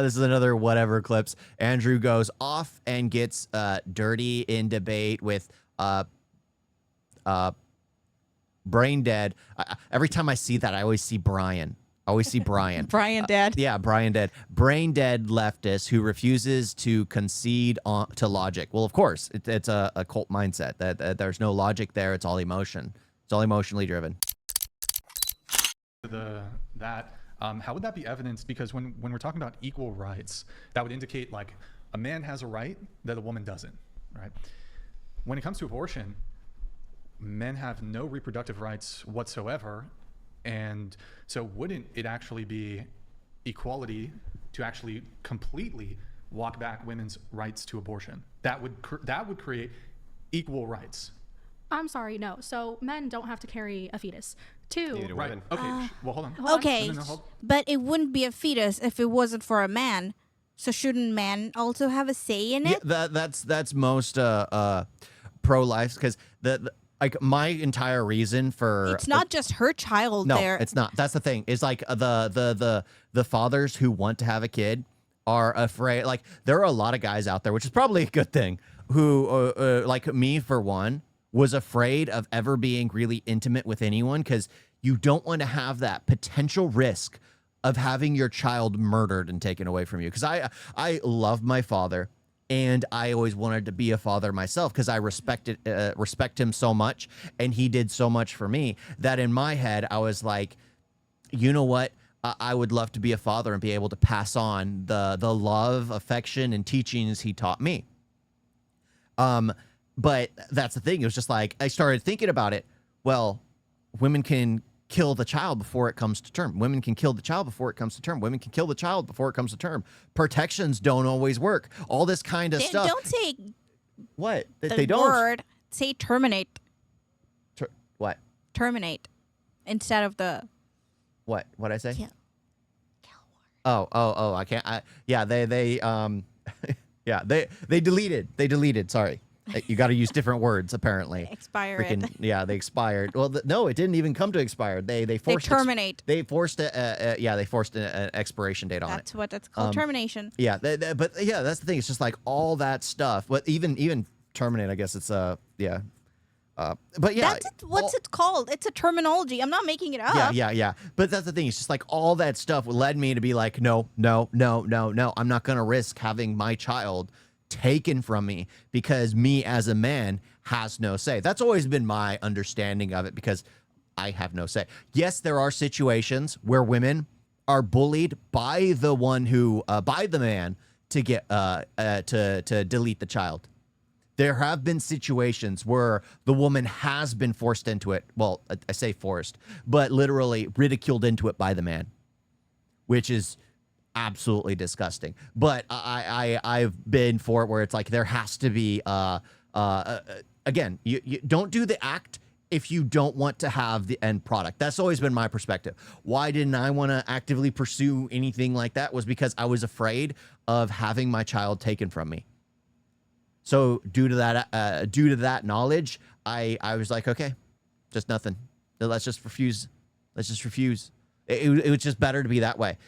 This is another whatever clips. Andrew goes off and gets dirty in debate with Brain Dead. Every time I see that, I always see Brian. I always see Brian. Brian Dead. Yeah, Brian Dead. Brain Dead leftist who refuses to concede to logic. Well, of course, it's a cult mindset. That there's no logic there. It's all emotion. It's all emotionally driven. How would that be evidenced? Because when we're talking about equal rights, that would indicate like a man has a right that a woman doesn't, right? When it comes to abortion, men have no reproductive rights whatsoever. And so wouldn't it actually be equality to actually completely walk back women's rights to abortion? That would create equal rights. I'm sorry, no. So men don't have to carry a fetus. Right. Okay. Well, hold on. Okay, but it wouldn't be a fetus if it wasn't for a man. So shouldn't men also have a say in it? Yeah, that's most pro-life, because like my entire reason for it's not just her child. No, there. it's not. That's the thing. It's like the fathers who want to have a kid are afraid. Like there are a lot of guys out there, which is probably a good thing, who like me for one, was afraid of ever being really intimate with anyone because you don't want to have that potential risk of having your child murdered and taken away from you. Because I love my father, and I always wanted to be a father myself because I respect him so much, and he did so much for me that in my head I was like, you know what? I would love to be a father and be able to pass on the love, affection, and teachings he taught me. But that's the thing. It was just like, I started thinking about it. Well, women can kill the child before it comes to term. Women can kill the child before it comes to term. Women can kill the child before it comes to term. Protections don't always work. All this kind of stuff. Don't say what? They don't. Word. Say terminate. What? Terminate instead of the. What? What'd I say? Kill. Oh, I can't. Yeah, yeah, they deleted. Sorry. You got to use different words, apparently. Expired. Yeah, they expired. Well, no, it didn't even come to expired. They forced. They terminate. They forced they forced an expiration date on it. That's what that's called, termination. Yeah, but yeah, that's the thing. It's just like all that stuff. But even terminate, I guess it's yeah. But yeah, what's it called? It's a terminology. I'm not making it up. Yeah. But that's the thing. It's just like all that stuff led me to be like, no. I'm not gonna risk having my child taken from me because me as a man has no say. That's always been my understanding of it because I have no say. Yes, there are situations where women are bullied by the one who by the man to get to delete the child. There have been situations where the woman has been forced into it. Well, I say forced, but literally ridiculed into it by the man, which is absolutely disgusting. But I've been for it where it's like there has to be again, you don't do the act if you don't want to have the end product. That's always been my perspective. Why didn't I want to actively pursue anything like that was because I was afraid of having my child taken from me. So due to that knowledge, I was like, okay, just nothing. Let's just refuse. Let's just refuse. It was just better to be that way.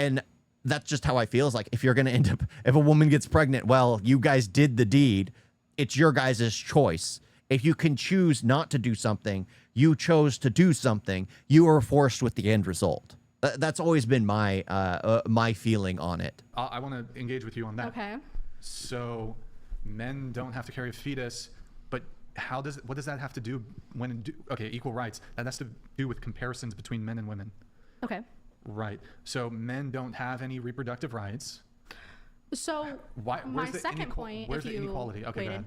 And that's just how I feel. Is like, if you're going to end up, if a woman gets pregnant, well, you guys did the deed. It's your guys' choice. If you can choose not to do something, you chose to do something, you are forced with the end result. That's always been my my feeling on it. I want to engage with you on that. Okay. So men don't have to carry a fetus, but what does that have to do okay, equal rights. That has to do with comparisons between men and women. Okay. Right. So men don't have any reproductive rights. So my second point, where's the inequality? Okay, go ahead.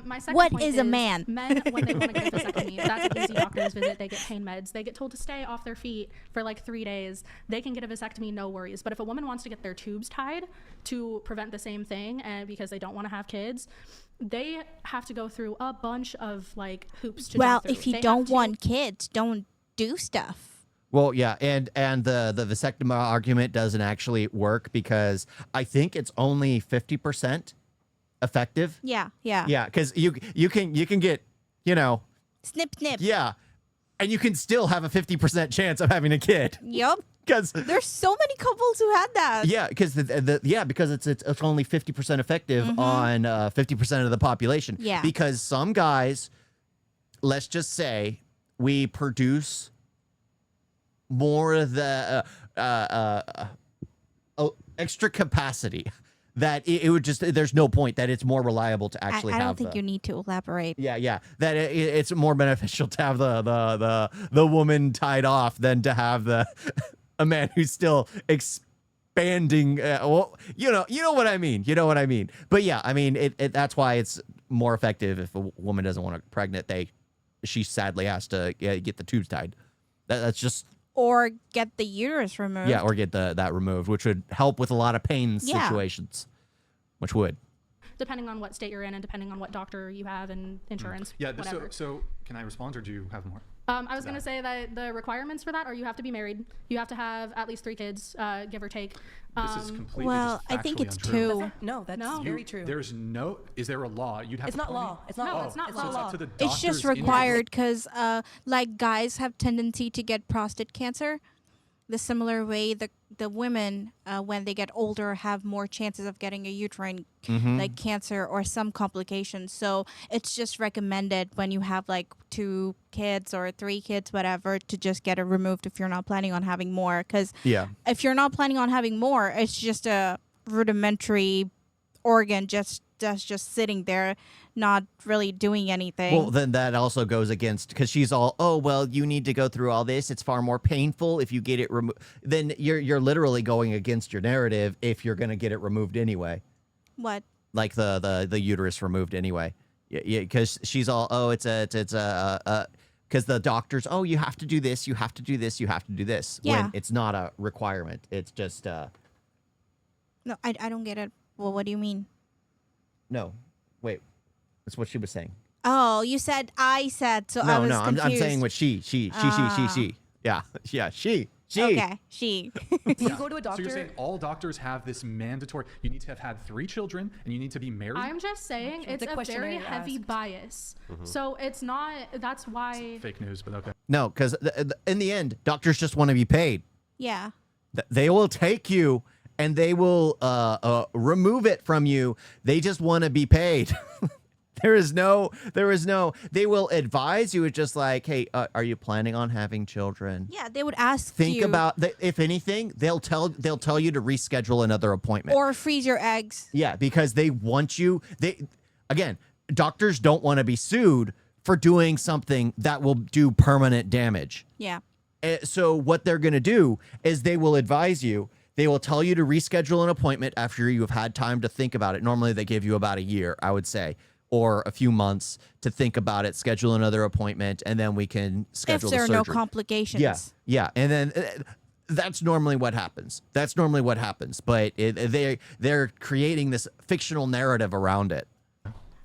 My second What point is a man? Men, when they want to get a vasectomy, that's an easy doctor's visit. They get pain meds. They get told to stay off their feet for like 3 days. They can get a vasectomy, no worries. But if a woman wants to get their tubes tied to prevent the same thing, and because they don't want to have kids, they have to go through a bunch of like hoops to jump through. If you don't want kids, don't do stuff. Well, yeah, and the vasectomy argument doesn't actually work because I think it's only 50% effective. Yeah. Yeah, because you can get, snip. Yeah, and you can still have a 50% chance of having a kid. Yup. because There's so many couples who had that. yeah, because because it's only 50% effective on 50% of the population. Yeah. Because some guys, let's just say, we produce more of the extra capacity that it would just there's no point that it's more reliable to actually I have. don't think you need to elaborate. Yeah, that it's more beneficial to have the woman tied off than to have a man who's still expanding. Well, you know what I mean. You know what I mean. But yeah, I mean that's why it's more effective if a woman doesn't want to pregnant. She sadly has to get the tubes tied. That's just. Or get the uterus removed. Yeah, or get that removed, which would help with a lot of pain Yeah. situations. Which would. Depending on what state you're in and depending on what doctor you have and insurance. Yeah. Whatever. So can I respond, or do you have more? I was going to say that the requirements for that are you have to be married, you have to have at least 3 kids, give or take. This is completely Well, just I think factually it's untrue. 2. No, that's No. very true. There's no. Is there a law? You'd have. It's to not tell me? law. It's not No, law. it's not It's law. not It's up law. to the It's just doctor's required because, like, guys have tendency to get prostate cancer. The similar way the women, when they get older, have more chances of getting a uterine like cancer or some complications. So it's just recommended when you have like 2 kids or 3 kids, whatever, to just get it removed if you're not planning on having more. Because Yeah. if you're not planning on having more, it's just a rudimentary organ that's just sitting there, not really doing anything. Well, then that also goes against because she's all, oh well, you need to go through all this. It's far more painful if you get it removed. Then you're literally going against your narrative if you're going to get it removed anyway, What? like the uterus removed anyway. Yeah, because she's all, oh, it's because the doctors, oh, you have to do this, you have to do this, you have to do this. Yeah. When it's not a requirement. It's just No, I don't get it. Well, what do you mean? no, wait, that's what she was saying. Oh, you said I said, so I No, was no, I'm confused. saying what she. Yeah, she. Okay, she. Do you go to a So doctor? you're saying all doctors have this mandatory? You need to have had 3 children, and you need to be married. I'm just saying it's The a very questionnaire heavy asked. bias. So it's not, that's why. Fake news, but okay. No, because in the end, doctors just want to be paid. Yeah. They will take you and they will remove it from you. They just want to be paid. There is no, they will advise you. It's just like, hey, are you planning on having children? Yeah, they would ask Think you about, if anything, they'll tell you to reschedule another appointment. or freeze your eggs. Yeah, because they want you. Again, doctors don't want to be sued for doing something that will do permanent damage. Yeah. So what they're going to do is they will advise you. They will tell you to reschedule an appointment after you have had time to think about it. Normally, they give you about a year, I would say, or a few months to think about it, schedule another appointment, and then we can schedule If there the are surgery. no complications. Yeah. And then that's normally what happens. But they're creating this fictional narrative around it.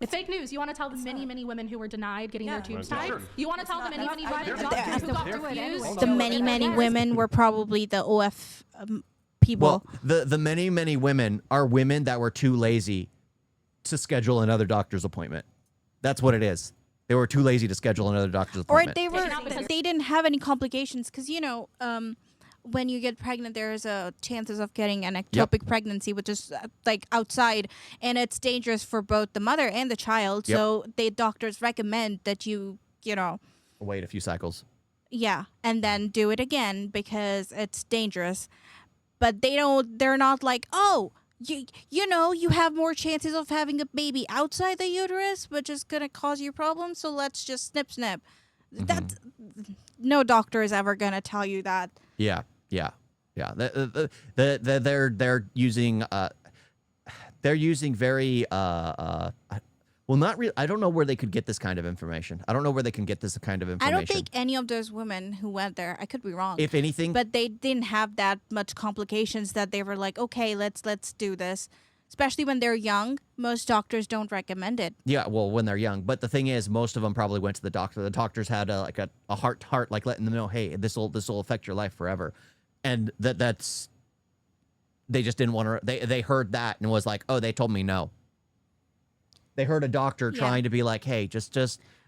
Fake news. You want to tell the many women who were denied getting their Yeah. tubes Okay. tied? Sure. You want to tell the many not- I- doctors they're- who got they're- refused? The many women were probably the OF people. Well, the many women are women that were too lazy to schedule another doctor's appointment. That's what it is. They were too lazy to schedule another doctor's Or appointment. they didn't have any complications because when you get pregnant, there's a chances of getting an ectopic pregnancy, which is like outside, and it's dangerous for both the mother and the child. Yep. So the doctors recommend that you Wait a few cycles. yeah, and then do it again because it's dangerous. But they're not like, oh, you have more chances of having a baby outside the uterus, which is going to cause you problems, so let's just snip. That's no doctor is ever going to tell you that. Yeah. They're using very well, not really. I don't know where they could get this kind of information. I don't know where they can get this kind of I information. don't think any of those women who went there, I could be wrong, if anything, but they didn't have that much complications that they were like, okay, let's do this. Especially when they're young, most doctors don't recommend it. yeah, well, when they're young. But the thing is, most of them probably went to the doctor. The doctors had a heart to heart, like letting them know, hey, this will affect your life forever, and that's they just didn't want to. They heard that and was like, oh, they told me no. They heard a doctor Yeah. trying to be like, hey, just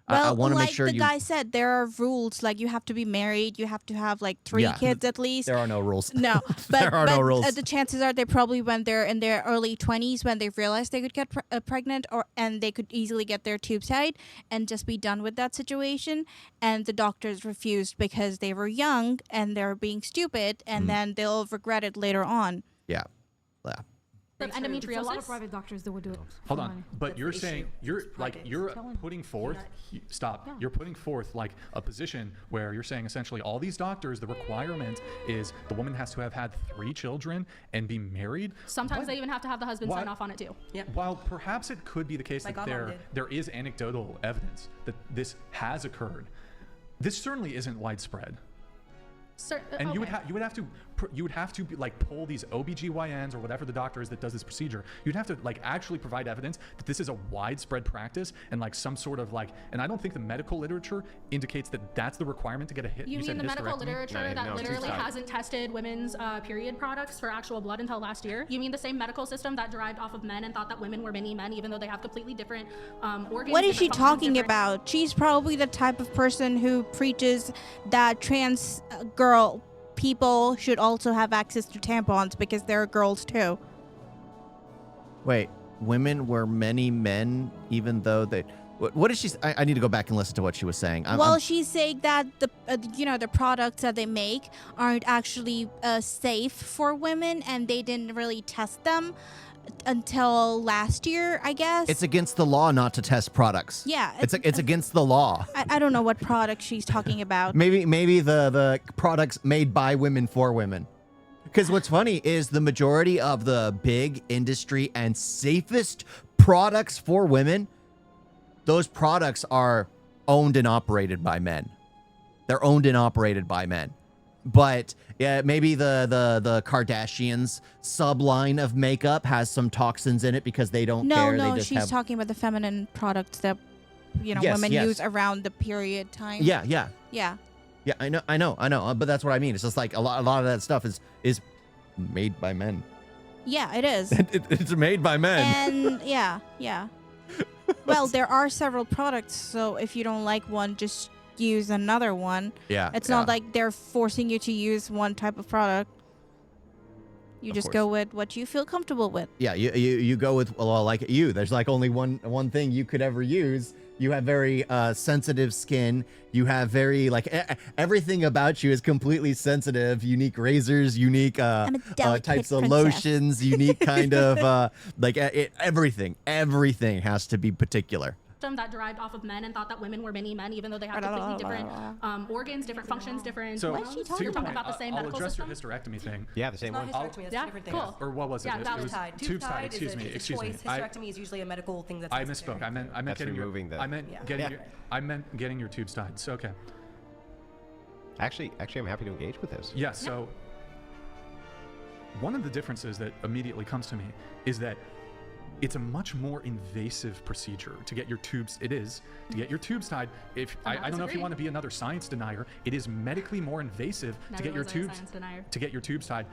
I want to like make sure the you. guy said, there are rules. Like you have to be married, you have to have like 3 Yeah. kids at least. There are no rules. No, but, There are no rules. the chances are they probably when they're in their early 20s when they realized they could get pregnant and they could easily get their tubes tied and just be done with that situation. And the doctors refused because they were young and they were being stupid, and then they'll regret it later on. Yeah. Yeah. Like It's a lot of endometriosis. private doctors that would do it. Hold for on, money. but That's you're the saying issue. you're It's like private. you're Tell 'em. putting forth. Stop. Yeah. You're putting forth like a position where you're saying essentially all these doctors, the requirement is the woman has to have had 3 children and be married. Sometimes What? they even have to have the husband Why- sign off on it too. Yeah. While perhaps it could be the case Like that our mom did. there is anecdotal evidence that this has occurred, this certainly isn't widespread. And you would have to like pull these OBGYNs or whatever the doctor is that does this procedure. You'd have to like actually provide evidence that this is a widespread practice and like some sort of like. And I don't think the medical literature indicates that that's the requirement to get a hit. You mean said the medical hysterectomy? literature No, that no, literally tubes tied. hasn't tested women's period products for actual blood until last year? You mean the same medical system that derived off of men and thought that women were mini men, even though they have completely different organs? What is she different functions, talking different- about? She's probably the type of person who preaches that trans girl people should also have access to tampons because they're girls too. Wait, women were many men, even though they. What is she? I need to go back and listen to what she was saying. She's saying that the the products that they make aren't actually safe for women, and they didn't really test them until last year, I guess. It's against the law not to test products. Yeah, it's against the law. I don't know what product she's talking about. Maybe the products made by women for women. Because what's funny is the majority of the big industry and safest products for women, those products are owned and operated by men. They're owned and operated by men. But yeah, maybe the Kardashians subline of makeup has some toxins in it because they don't care. No, They just she's have. talking about the feminine products that Yes, women yes. use around the period time. Yeah. Yeah. Yeah, I know. But that's what I mean. It's just like a lot of that stuff is made by men. Yeah, it is. It's made by men. And yeah. Well, there are several products, so if you don't like one, just use another one. Yeah. It's not like they're forcing you to use one type of product. You Of just course. go with what you feel comfortable with. Yeah, you go with, well, like you. There's like only one thing you could ever use. You have very sensitive skin. You have very like everything about you is completely sensitive. Unique razors, unique I'm a delicate types of princess. lotions, unique kind of everything. Everything has to be particular. That derived off of men and thought that women were mini men, even though they have completely different organs, different functions, different. So, What is she to your talking point, about the same I'll medical address system? your hysterectomy thing. Yeah, the same It's one. not hysterectomy, that's Yeah, two different cool. things. Or what was it? Yeah, that It was was Tied. tubes tied. Excuse me. It's a Excuse me. choice. Hysterectomy is usually a medical thing that's I necessary. misspoke. I meant That's getting removing the- I meant Yeah. getting Yeah. your, I meant getting your tubes tied. So okay. Actually, I'm happy to engage with this. Yeah. So one of the differences that immediately comes to me is that it's a much more invasive procedure to get your tubes. It is to get your tubes tied. If I don't know if you disagree. want to be another science denier, it is medically more invasive to Never get your was a tubes science denier. to get your tubes tied.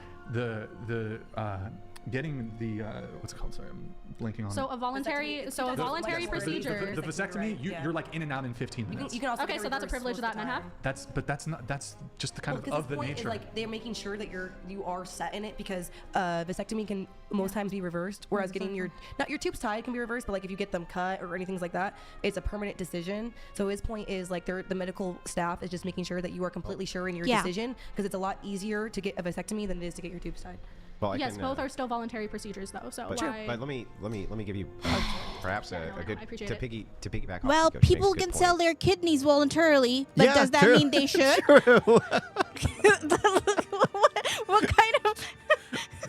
Getting the what's it called? Sorry, I'm blinking on So it. a voluntary, Vasectomy. so a The- voluntary the- the- procedure. The vasectomy, Yeah. you're like in and out in 15 minutes. You can also Okay, get so that's a reversed privilege most that of the men have? time. That's just the kind Well, 'cause of the point nature. is like they're making sure that you are set in it because vasectomy can most times be reversed, whereas getting your not your tubes tied can be reversed, but like if you get them cut or anything like that, it's a permanent decision. So his point is like the medical staff is just making sure that you are completely sure in your Yeah. decision because it's a lot easier to get a vasectomy than it is to get your tubes tied. Well, I Yes, can, both are still voluntary procedures though. So But, why? but let me give you perhaps a good I appreciate to it. piggyback. off Well, Coach Nick's people good can point. sell their kidneys voluntarily, but Yeah, does that true. mean they should? True. what kind of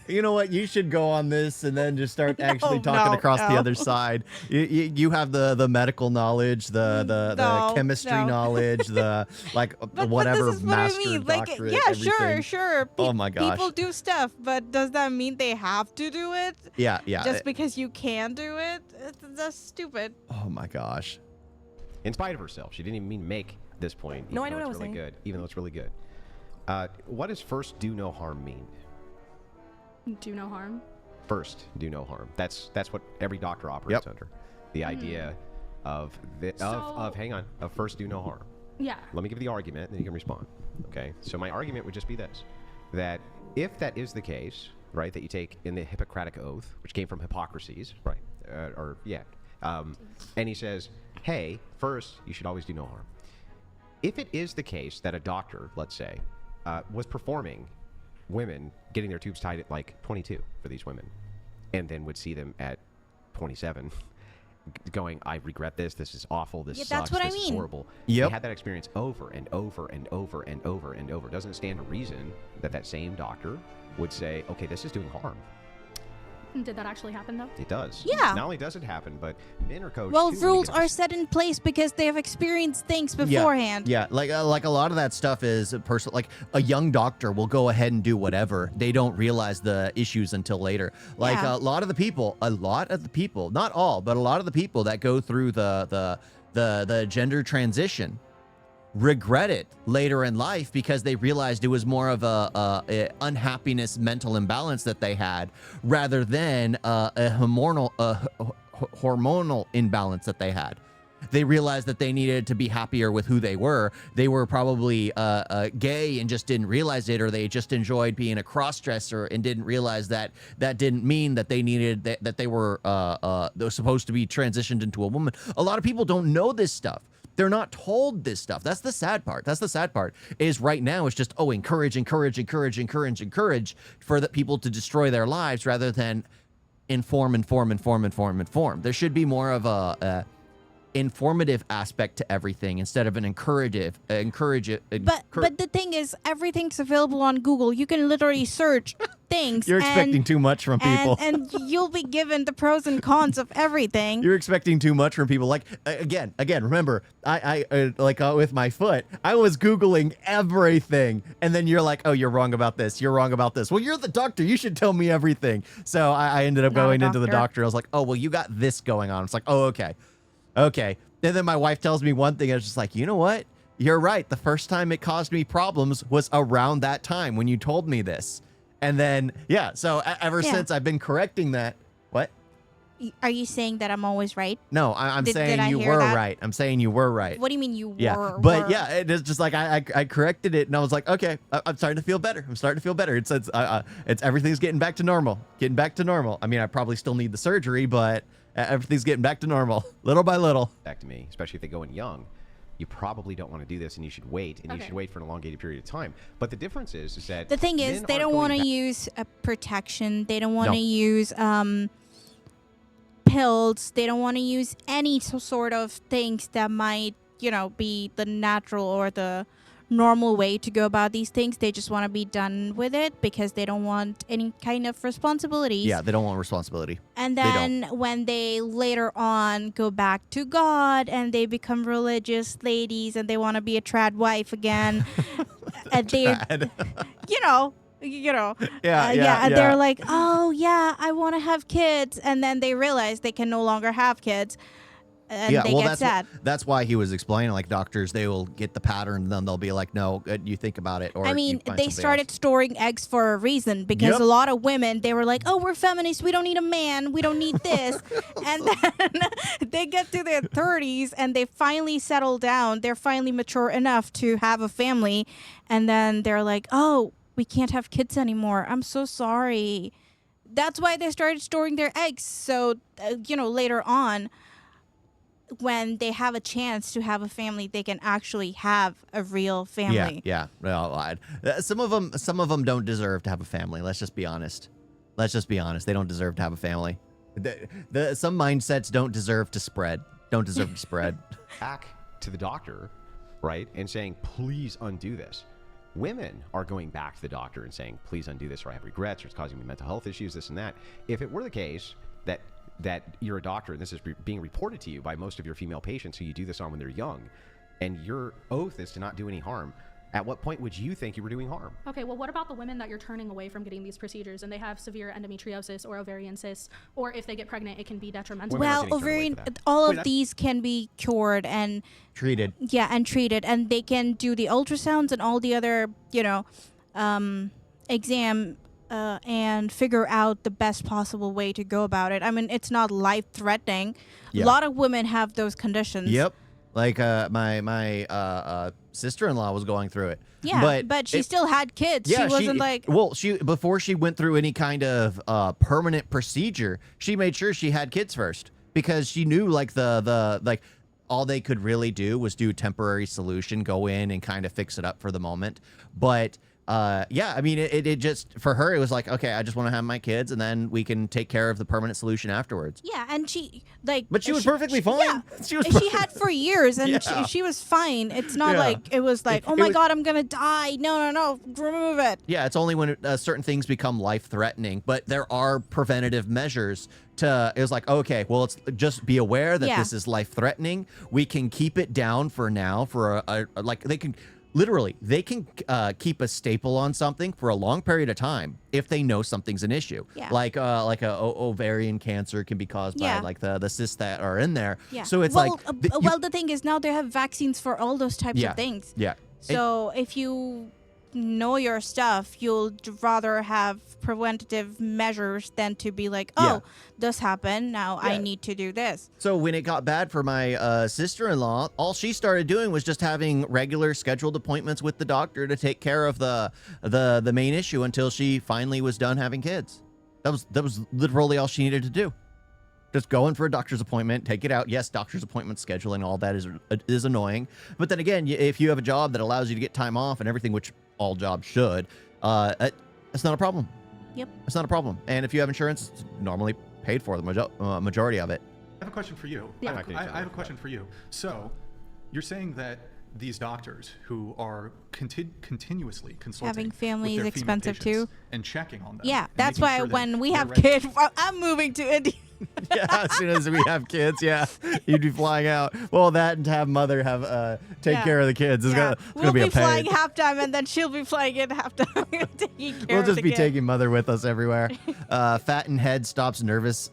You know what? You should go on this and then just start actually talking across the no. other side. You have the medical knowledge, the No, chemistry no. knowledge, the like But whatever this is what I master mean. Like, doctorate. yeah, everything. sure. Oh my gosh. People do stuff, but does that mean they have to do it? Yeah. Just because you can do it? That's stupid. Oh my gosh. In spite of herself, she didn't even mean make this point. No, I even know though what I it's was really saying. good. Even though it's really good. What does first do no harm mean? Do no harm. First do no harm. That's what every doctor operates under. The idea hang on, of first do no harm. Yeah. Let me give the argument, then you can respond. Okay. So my argument would just be this: that if that is the case, right, that you take in the Hippocratic Oath, which came from Hippocrates, right, and he says, hey, first you should always do no harm. If it is the case that a doctor, let's say, was performing women getting their tubes tied at like 22 for these women, and then would see them at 27 going, I regret this, this is awful, this sucks, that's what this I is mean. horrible. Yep. They had that experience over and over and over and over and over. Doesn't stand to reason that that same doctor would say, okay, this is doing harm. Did that actually happen though? It does. Yeah. Not only does it happen, but men are coached Well, too, when they rules get up to are set in place because they have experienced things beforehand. Yeah, like a lot of that stuff is personal. Like a young doctor will go ahead and do whatever. They don't realize the issues until later. Like Yeah. a lot of the people, not all, but a lot of the people that go through the gender transition regret it later in life because they realized it was more of a unhappiness, mental imbalance that they had rather than a hormonal imbalance that they had. They realized that they needed to be happier with who they were. They were probably gay and just didn't realize it, or they just enjoyed being a cross-dresser and didn't realize that that didn't mean that they needed that they were supposed to be transitioned into a woman. A lot of people don't know this stuff. They're not told this stuff. That's the sad part. Is right now it's just, encourage for the people to destroy their lives rather than inform. There should be more of a informative aspect to everything instead of an encourative. But the thing is, everything's available on Google. You can literally search things. You're expecting too much from people. And you'll be given the pros and cons of everything. You're expecting too much from people. Like again, remember, I with my foot, I was Googling everything, and then you're like, oh, you're wrong about this. You're wrong about this. Well, you're the doctor. You should tell me everything. So I ended up Not a going into the doctor. doctor. I was like, oh, well, you got this going on. It's like, oh, okay. And then my wife tells me one thing. I was just like, you know what? You're right. The first time it caused me problems was around that time when you told me this. And then, so ever since I've been correcting that. What? Are you saying that I'm always right? No, I'm Did saying I you hear were that? right. I'm saying you were right. What do you mean you Yeah, were? but it is just like I corrected it, and I was like, okay, I'm starting to feel better. It's everything's getting back to normal. I mean, I probably still need the surgery, but everything's getting back to normal, little by little. Back to me, especially if they go in young. You probably don't want to do this, and you should wait, and you should wait for an elongated period of time. But the difference is that The thing is, men they aren't don't going want to back- use protection. They don't want No. to use pills. They don't want to use any sort of things that might, be the natural or the normal way to go about these things. They just want to be done with it because they don't want any kind of responsibilities. Yeah, they don't want responsibility. And They then when they later on go back to God and they become religious ladies and they want to be a trad wife again, and they, Trad. and they're like, oh yeah, I want to have kids, and then they realize they can no longer have kids, and they get sad. That's why he was explaining, like, doctors, they will get the pattern, and then they'll be like, no, you think about it. Or I you mean, find they something started else. storing eggs for a reason because Yep. a lot of women, they were like, oh, we're feminists. We don't need a man. We don't need this. And then they get to their 30s and they finally settle down. They're finally mature enough to have a family. And then they're like, oh, we can't have kids anymore. I'm so sorry. That's why they started storing their eggs. So, later on, when they have a chance to have a family, they can actually have a real family. Yeah. Well, some of them don't deserve to have a family. Let's just be honest. They don't deserve to have a family. Some mindsets don't deserve to spread. back to the doctor, right, and saying, please undo this. Women are going back to the doctor and saying, please undo this, or I have regrets, or it's causing me mental health issues, this and that. If it were the case that you're a doctor and this is being reported to you by most of your female patients who you do this on when they're young, and your oath is to not do any harm, at what point would you think you were doing harm? Okay, well, what about the women that you're turning away from getting these procedures and they have severe endometriosis or ovarian cysts, or if they get pregnant, it can be detrimental? Women are Well, getting turned away ovarian, for that. all Wait, of these can be cured and Treated. treated, and they can do the ultrasounds and all the other, exam and figure out the best possible way to go about it. I mean, it's not life-threatening. Yeah. A lot of women have those conditions. Yep. Like my sister-in-law was going through it. Yeah, but she still had kids. Yeah, she wasn't like... Well, she before she went through any kind of permanent procedure, she made sure she had kids first because she knew like the like all they could really do was do a temporary solution, go in and kind of fix it up for the moment. But yeah, I mean, it just for her, it was like, okay, I just want to have my kids, and then we can take care of the permanent solution afterwards. Yeah, and she like... But she was perfectly fine. Yeah, she had for years, and Yeah. she was fine. It's not Yeah. like it was like, oh It my was- God, I'm going to die. No, remove it. Yeah, it's only when certain things become life-threatening, but there are preventative measures to, it was like, okay, well, let's just be aware that Yeah. this is life-threatening. We can keep it down for now for like they can, literally, they can keep a staple on something for a long period of time if they know something's an issue. Yeah. Like a ovarian cancer can be caused Yeah. by like the cysts that are in there. Yeah. So it's well, like, well, the thing is now they have vaccines for all those types yeah, of things. yeah. So if you know your stuff, you'll rather have preventative measures than to be like, oh, Yeah. this happened. Now I Yeah. need to do this. So when it got bad for my sister-in-law, all she started doing was just having regular scheduled appointments with the doctor to take care of the main issue until she finally was done having kids. That was literally all she needed to do. Just go in for a doctor's appointment, take it out. Yes, doctor's appointment scheduling, all that is annoying. But then again, if you have a job that allows you to get time off and everything, which all jobs should, it's not a problem. Yep. It's not a problem. And if you have insurance, it's normally paid for, the majority of it. I have a question for you. Yeah. I have a question for you. So, you're saying that these doctors who are continuously consulting Having with families their female expensive patients too. and checking on them. Yeah, and that's making why sure that when we they're have ready- kids, well, I'm moving to India. Yeah, as soon as we have kids, yeah, you'd be flying out. Well, that and to have mother have take Yeah. care of the kids is Yeah. gonna We'll be a be flying pain. halftime, and then she'll be flying in halftime. taking care We'll of just the be kid. taking mother with us everywhere. Fattened head stops nervous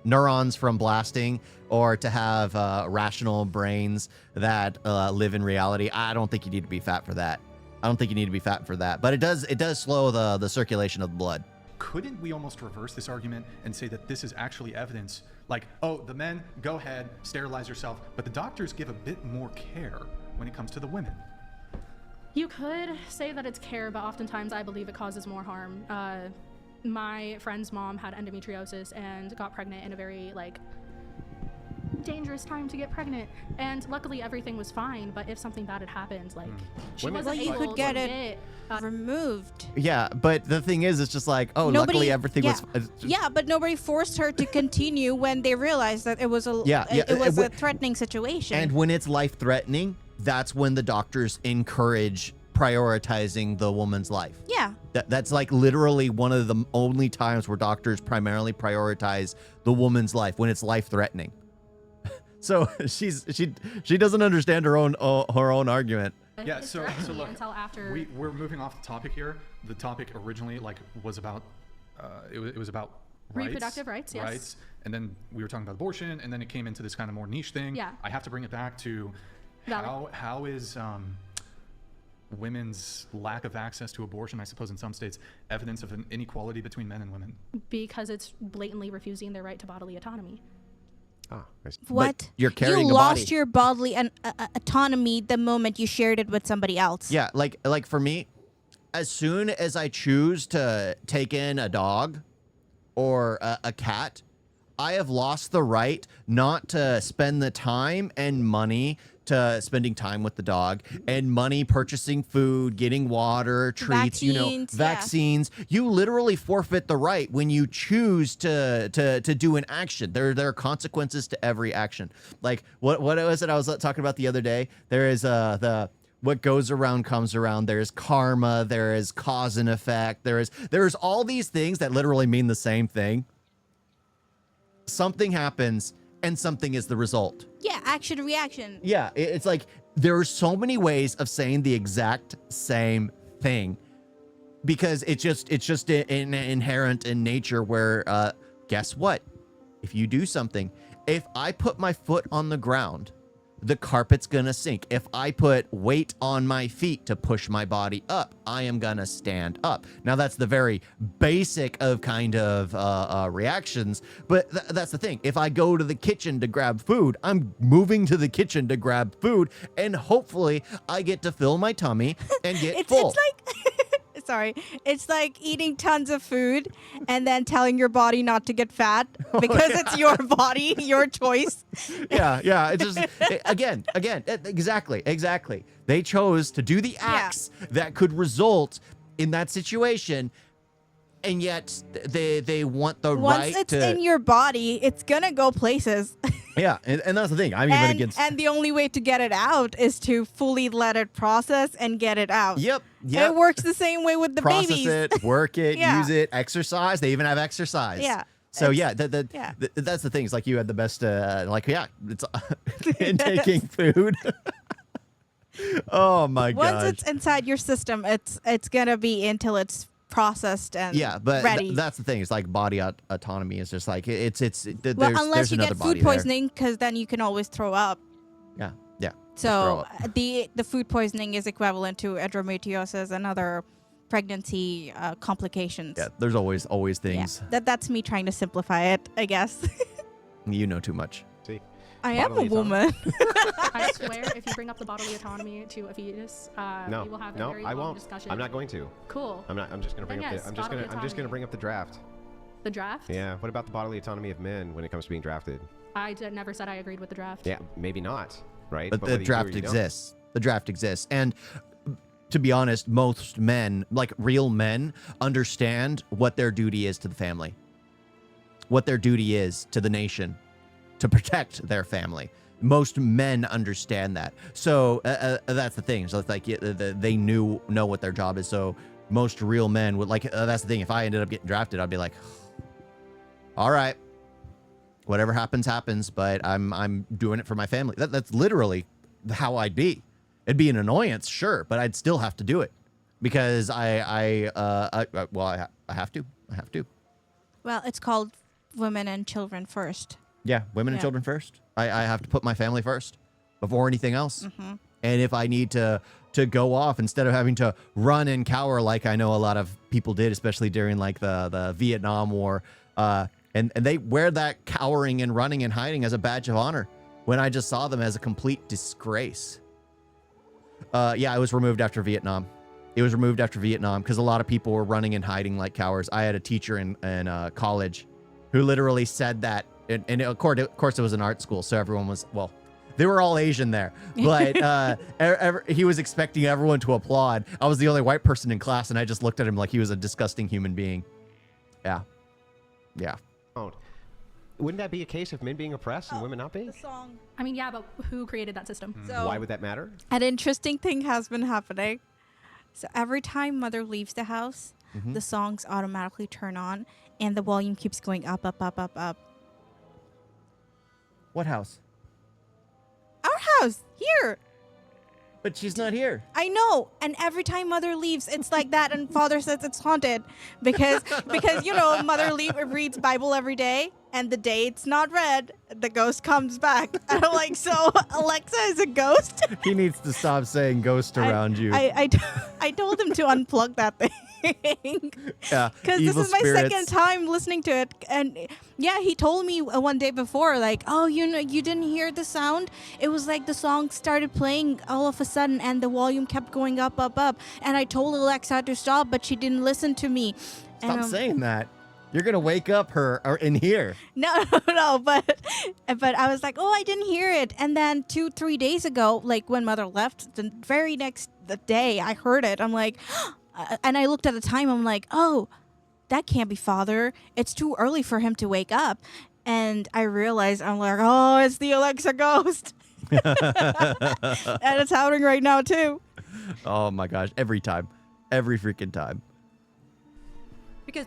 neurons from blasting, or to have rational brains that live in reality. I don't think you need to be fat for that. I don't think you need to be fat for that. But it does slow the circulation of the blood. Couldn't we almost reverse this argument and say that this is actually evidence? Like, oh, the men, go ahead, sterilize yourself, but the doctors give a bit more care when it comes to the women. You could say that it's care, but oftentimes I believe it causes more harm. My friend's mom had endometriosis and got pregnant in a very dangerous time to get pregnant, and luckily everything was fine. But if something bad had happened, she Women- wasn't Well, you able could get to it removed. Yeah, but the thing is, it's just like, oh, Nobody- luckily everything yeah. was. Yeah, but nobody forced her to continue when they realized that it was a it was a threatening situation. And when it's life threatening, that's when the doctors encourage prioritizing the woman's life. yeah, That's like literally one of the only times where doctors primarily prioritize the woman's life, when it's life threatening. So she doesn't understand her own argument. Yeah, so look, until after we're moving off the topic here. The topic originally was about it was about Reproductive rights, yes. rights, and then we were talking about abortion, and then it came into this kind of more niche thing. Yeah. I have to bring it back to Valid. how is women's lack of access to abortion, I suppose in some states, evidence of an inequality between men and women. because it's blatantly refusing their right to bodily autonomy. Ah, I see. what? you're carrying you a lost body. your bodily autonomy the moment you shared it with somebody else. Yeah, like for me, as soon as I choose to take in a dog or a cat, I have lost the right not to spend the time and money to spending time with the dog, and money purchasing food, getting water, treats, Vaccines, yeah. vaccines. You literally forfeit the right when you choose to do an action. There are consequences to every action. Like what was it I was talking about the other day? There is what goes around comes around. There's karma, there is cause and effect. There's all these things that literally mean the same thing. Something happens and something is the result. Yeah, action reaction. Yeah, it's like there are so many ways of saying the exact same thing, because it's just inherent in nature where guess what? If you do something, if I put my foot on the ground, the carpet's gonna sink. If I put weight on my feet to push my body up, I am gonna stand up. Now that's the very basic of kind of reactions, but that's the thing. If I go to the kitchen to grab food, I'm moving to the kitchen to grab food, and hopefully I get to fill my tummy and get full. It's like, sorry, it's like eating tons of food and then telling your body not to get fat because it's your body, your choice. Yeah. It's just exactly. They chose to do the acts that could result in that situation, and yet they want the Once right it's to. in your body, it's gonna go places. Yeah, and that's the thing. I'm even against. And the only way to get it out is to fully let it process and get it out. Yep. And it works the same way with the Process babies. it, work it, Yeah. use it, exercise. They even have exercise. Yeah. So It's- that's the thing. It's like you had the best. It's in taking food. Oh my god. Once it's inside your system, it's gonna be until it's processed and but ready. that's the thing. It's like body autonomy is just like there's Unless you another get body food poisoning, because then you can always throw up. there. Yeah. So the food poisoning is equivalent to endometriosis and other pregnancy complications. Yeah, there's always things. Yeah. That's me trying to simplify it, I guess. You know too much. See, I am a Bodily autonomy. woman. I swear, if you bring up the bodily autonomy to a fetus, we will have a very I long won't. discussion. I'm not going to. Cool. I'm not. I'm just going to bring Then up yes, the. I'm just bodily going to. I'm just going to autonomy. bring up the draft. The draft? Yeah. What about the bodily autonomy of men when it comes to being drafted? Never said I agreed with the draft. Yeah, maybe not. Right. But whether the you do or draft you don't. exists. The draft exists. And to be honest, most men, like real men, understand what their duty is to the family, what their duty is to the nation, to protect their family. Most men understand that. So that's the thing. So it's like they know what their job is. So most real men would like. That's the thing. If I ended up getting drafted, I'd be like, all right, whatever happens, happens. But I'm doing it for my family. That's literally how I'd be. It'd be an annoyance, sure, but I'd still have to do it because I have to. I have to. Well, it's called women and children first. Yeah, women and Yeah. children first. I have to put my family first before anything else. Mm-hmm. And if I need to go off instead of having to run and cower like I know a lot of people did, especially during like the Vietnam War, and they wear that cowering and running and hiding as a badge of honor when I just saw them as a complete disgrace. I was removed after Vietnam. It was removed after Vietnam because a lot of people were running and hiding like cowards. I had a teacher in college who literally said that. And of course, it was an art school, so everyone was, well, they were all Asian there. But he was expecting everyone to applaud. I was the only white person in class, and I just looked at him like he was a disgusting human being. Yeah. Wouldn't that be a case of men being oppressed and women not being? The song. I mean, yeah, but who created that system? So Why would that matter? an interesting thing has been happening. So every time mother leaves the house, the songs automatically turn on, and the volume keeps going up, up, up, up, up. What house? Our house here. But she's not here. I know, and every time mother leaves, it's like that, and father says it's haunted because mother reads Bible every day, and the day it's not read, the ghost comes back. And I'm like, so Alexa is a ghost? He needs to stop saying ghost around you. I told him to unplug that thing. Yeah, Because this evil is my spirits. second time listening to it. And yeah, he told me one day before, like, oh, you didn't hear the sound? It was like the song started playing all of a sudden and the volume kept going up, up, up. And I told Alexa to stop, but she didn't listen to me. Stop saying that. You're going to wake up her in here. No, but I was like, oh, I didn't hear it. And then 2-3 days ago, like when mother left, the very next day I heard it. I'm like, and I looked at the time. I'm like, oh, that can't be father. It's too early for him to wake up. And I realized, I'm like, oh, it's the Alexa ghost. And it's happening right now too. Oh my gosh. Every time. Every freaking time. Because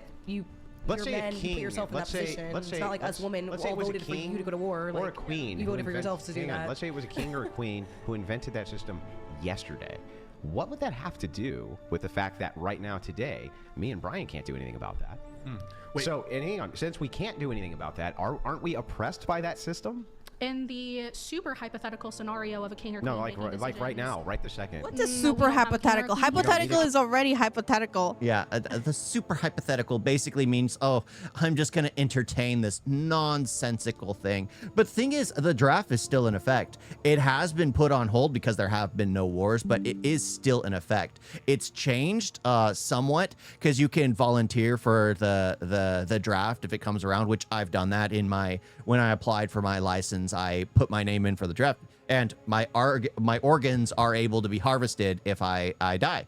Let's you're say a men, you king. put yourself in that let's position. say, It's not like us women let's say all it was a voted for king you to go to war. or Like, a queen. You who voted for invent- yourselves to do hang on, that. Let's say it was a king or a queen who invented that system yesterday. What would that have to do with the fact that right now, today, me and Brian can't do anything about that? Wait. So, and hang on, since we can't do anything about that, aren't we oppressed by that system? In the super hypothetical scenario of a king or queen No, like making like right decisions- now, right this second. What's a No, we super don't have hypothetical? hierarchy. Hypothetical is already hypothetical. Yeah, the super hypothetical basically means, oh, I'm just going to entertain this nonsensical thing. But thing is, the draft is still in effect. It has been put on hold because there have been no wars, but it is still in effect. It's changed somewhat because you can volunteer for the draft if it comes around, which I've done that when I applied for my license. I put my name in for the draft, and my organs are able to be harvested if I die.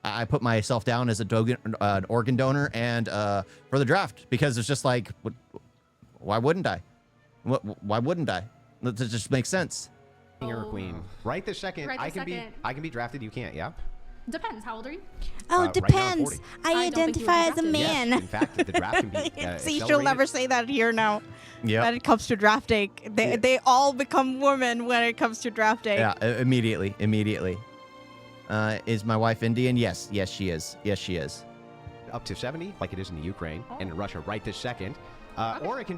I put myself down as an organ donor and for the draft because it's just like, why wouldn't I? Why wouldn't I? That just makes sense. King or queen. Right this second, Right I this can second. be drafted. You can't. Yeah. Depends. How old are you? Oh, Right now, depends. 40. I I don't think you would identify be as a drafted. man. Yes. In fact, the draft can be. See, she'll accelerated. never say that here now. When Yeah. it comes to drafting, they all become women when it comes to drafting. Yeah. Immediately. Is my wife Indian? Yes. Yes, she is. Yes, she is. Up to 70, like it is in the Ukraine and in Russia right this second. Or it can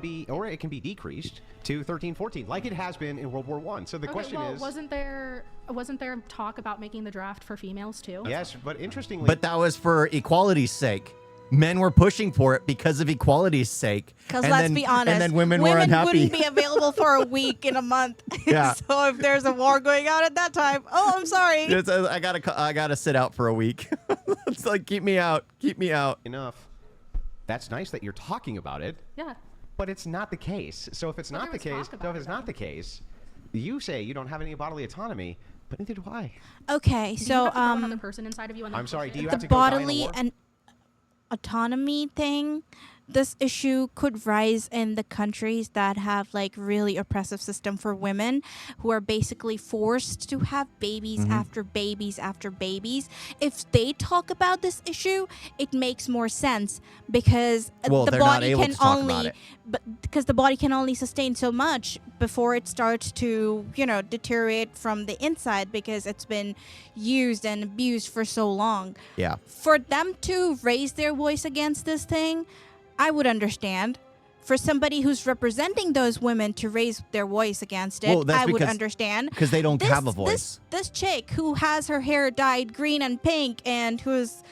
be decreased to 13, 14, like it has been in World War I. So the Okay, question well, is, wasn't there talk about making the draft for females too? yes, but interestingly, But that was for equality's sake. Men were pushing for it because of equality's sake. Because And let's then- be honest, And then women were unhappy. wouldn't be available for a week in a month. Yeah. So if there's a war going on at that time, oh, I'm sorry. I gotta sit out for a week. It's like, keep me out. enough. That's nice that you're talking about it, Yeah. but it's not the case. So if it's not the there was case, talk about it, the case, you say you don't have any bodily autonomy, but neither do I. Okay, Do you so have to grow another person inside of you and then I'm sorry, push do it? you have the to go die in a bodily war? and autonomy thing, this issue could rise in the countries that have like really oppressive system for women who are basically forced to have babies after babies after babies. If they talk about this issue, it makes more sense because Well, the they're not body able can to talk about only it. but because the body can only sustain so much before it starts to, deteriorate from the inside because it's been used and abused for so long. Yeah. For them to raise their voice against this thing, I would understand. For somebody who's representing those women to raise their voice against it, Well, that's I would because- understand. Because they don't have a voice. This chick who has her hair dyed green and pink and who's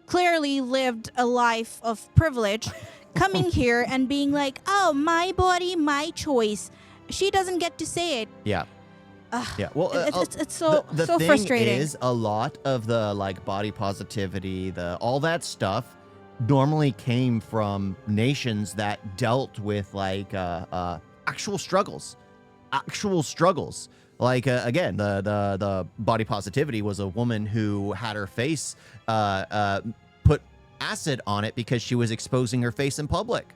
clearly lived a life of privilege, coming here and being like, "Oh, my body, my choice." She doesn't get to say it. Yeah. Yeah. Well, It's so the so thing frustrating. is, a lot of the like body positivity, all that stuff, normally came from nations that dealt with like actual struggles. Like again, the body positivity was a woman who had her face put acid on it because she was exposing her face in public.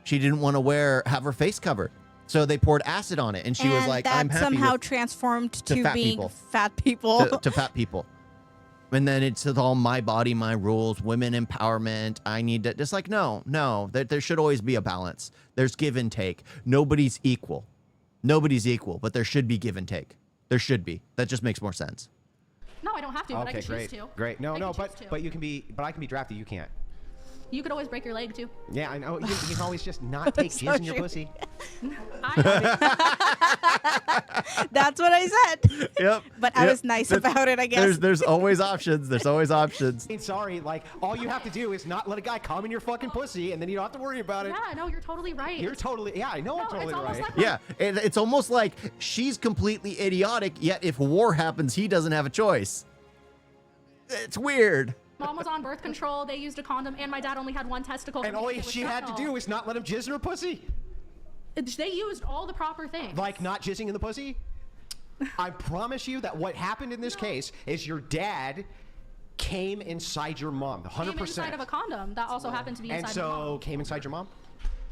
She didn't want to have her face covered. So they poured acid on it, and she was like, that "I'm happy somehow with transformed to to fat being people. fat people. to fat people." And then it's all my body, my rules, women empowerment. I need to just like, no, there should always be a balance. There's give and take. Nobody's equal, but there should be give and take. There should be. That just makes more sense. No, I don't have to, but I Okay, can great, choose to. great. No, I no, can choose to. but you can be, but I can be drafted. You can't. You could always break your leg too. Yeah, I know. You can always just not take So jizz in your true. pussy. That's what I said. Yep. But I was nice about it, I guess. There's always options. There's always options. I mean, sorry, like all you have to do is not let a guy come in your fucking pussy, and then you don't have to worry about it. Yeah, no, you're totally right. You're totally, yeah, I know No, I'm it's totally almost right. like Yeah, it's almost like she's completely idiotic, yet if war happens, he doesn't have a choice. It's weird. Mom was on birth control. They used a condom, and my dad only had one testicle. And for me, all it was she had to fentanyl. do is not let him jizz in her pussy. They used all the proper things. Like not jizzing in the pussy? I promise you that what happened in this case is your dad came inside your mom, 100%. Came inside of a condom. That also happened to be and inside so of a mom. came inside your mom?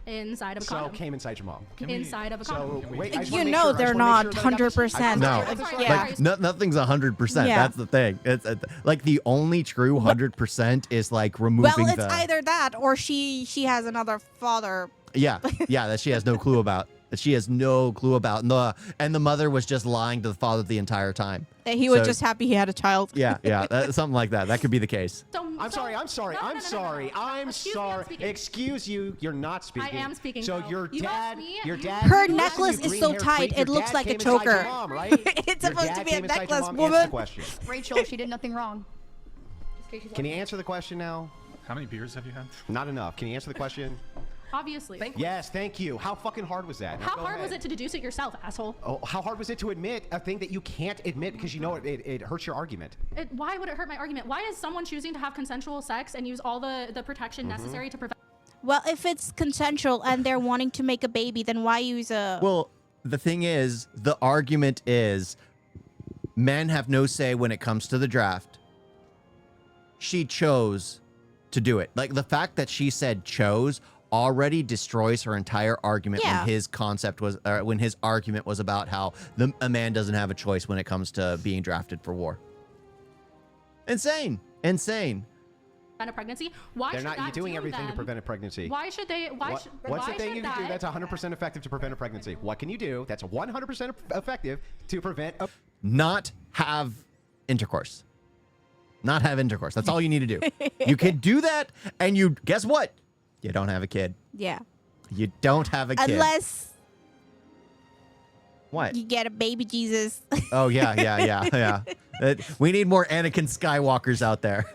Inside of a So condom. came inside your mom. Inside of a condom. So wait, I just You wanna make know sure- I they're just wanna not make sure that I got this- 100%. No. I'm sorry, Yeah. I'm sorry. Nothing's 100%. Yeah. That's the thing. It's like the only true 100% is like removing Well, it's the either that or she has another father. yeah that she has no clue about. that she has no clue about. And the mother was just lying to the father the entire time. That he was So- just happy he had a child. Yeah, something like that. That could be the case. I'm sorry. No, Excuse me, I'm speaking. Excuse you. You're not speaking. I am speaking, So though. your You dad, asked me, your you- dad. Her you necklace listen, you is so green-haired tight, freak, it your looks dad like a came inside your choker. mom, right? It's Your supposed dad to be a came inside your necklace, mom. woman. Answer the question. Rachel, she did nothing wrong. Can you answer the question now? How many beers have you had? Not enough. Can you answer the question? Obviously. Yes, thank you. How fucking hard was that? Now How go hard was ahead. it to deduce it yourself, asshole? Oh, how hard was it to admit a thing that you can't admit because you know it hurts your argument? Why would it hurt my argument? Why is someone choosing to have consensual sex and use all the protection necessary to prevent? Well, if it's consensual and they're wanting to make a baby, then why use a... Well, the thing is, the argument is men have no say when it comes to the draft. She chose to do it. Like, the fact that she said chose already destroys her entire argument Yeah. when his argument was about how a man doesn't have a choice when it comes to being drafted for war. Insane. a pregnancy? Why They're should not that doing do everything to them? prevent a pregnancy. Why should they? Why What- should? what's why the thing should you can do that- that's 100% effective to prevent a pregnancy? What can you do that's 100% effective to prevent a... Not have intercourse. Not have intercourse. That's all you need to do. You can do that, and you guess what? You don't have a kid. Yeah. You don't have a kid. Unless What? you get a baby Jesus. Oh yeah. We need more Anakin Skywalkers out there.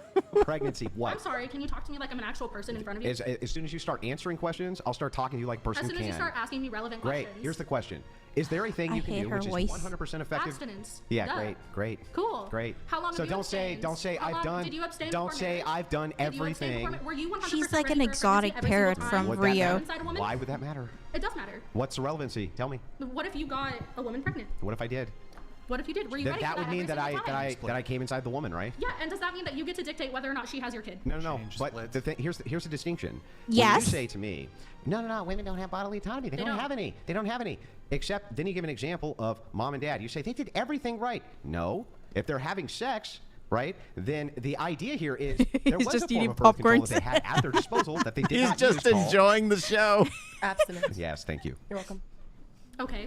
pregnancy. What? I'm sorry. Can you talk to me like I'm an actual person in front of you? As soon as you start answering questions, I'll start talking to you like a person As who soon as can. you start asking me relevant Great. questions. Here's the question. Is there a thing I you can hate do her which voice. is 100% effective? Abstinence. Yeah, Duh. great. Cool. Great. How long So have you don't say abstained? How I've long- done. Did you abstain Don't before say marriage? I've done Did you abstain everything. before ma- Were you 100% She's like ready an for a exotic pregnancy every parrot single from time? Would that Rio. matter? Inside a woman? Why would that matter? It does matter. What's the relevancy? Tell me. What if you got a woman pregnant? What if I did? What if you did? Were you ready That for would that mean every that single time? that I came inside the woman, right? Yeah, and does that mean that you get to dictate whether or not she has your kid? No. Change But split. the thing here's the distinction. When Yes. you say to me, no, women don't have bodily autonomy. They don't have any. They don't have any. Except then you give an example of mom and dad. You say they did everything right. No. If they're having sex, right, then the idea here is there He's was just a form eating of birth control popcorns. that they had at their disposal that they did He's not just use called- enjoying the show. Abstinence. Yes, thank you. You're welcome. Okay.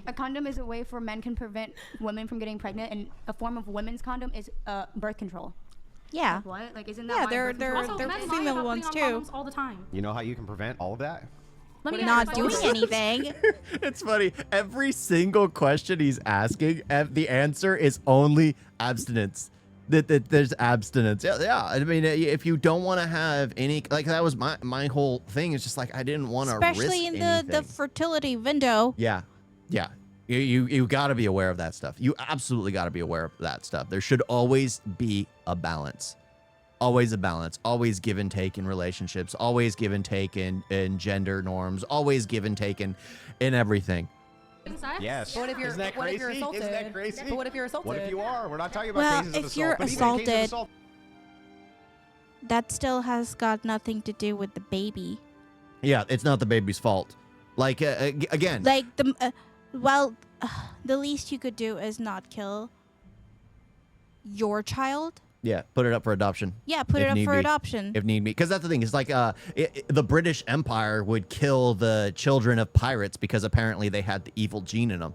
A condom is a way for men can prevent women from getting pregnant, and a form of women's condom is birth control. Yeah. What? Like, isn't that Yeah, why they're- birth control they're- is Also, men lie female about ones putting on too. condoms all the time. You know how you can prevent all of that? Let me Not ask doing you- anything. It's funny. Every single question he's asking, the answer is only abstinence. That there's abstinence. Yeah. I mean, if you don't want to have any, like that was my whole thing. Is just like I didn't want to risk Especially in the anything. fertility window. Yeah. You got to be aware of that stuff. You absolutely got to be aware of that stuff. There should always be a balance. Always a balance. Always give and take in relationships. Always give and take in gender norms. Always give and take in everything. Sex? Yes. But what if you're, Isn't that what crazy? if you're assaulted? Isn't that crazy? But what if you're assaulted? What if you are? We're not talking about Well, cases of if assault. you're but even in cases of assaulted- assault, That still has got nothing to do with the baby. Yeah, it's not the baby's fault. Like again, Like the least you could do is not kill your child. yeah, put it up for adoption. Yeah, put If it up need for be. adoption. If need be, because that's the thing. It's like the British Empire would kill the children of pirates because apparently they had the evil gene in them.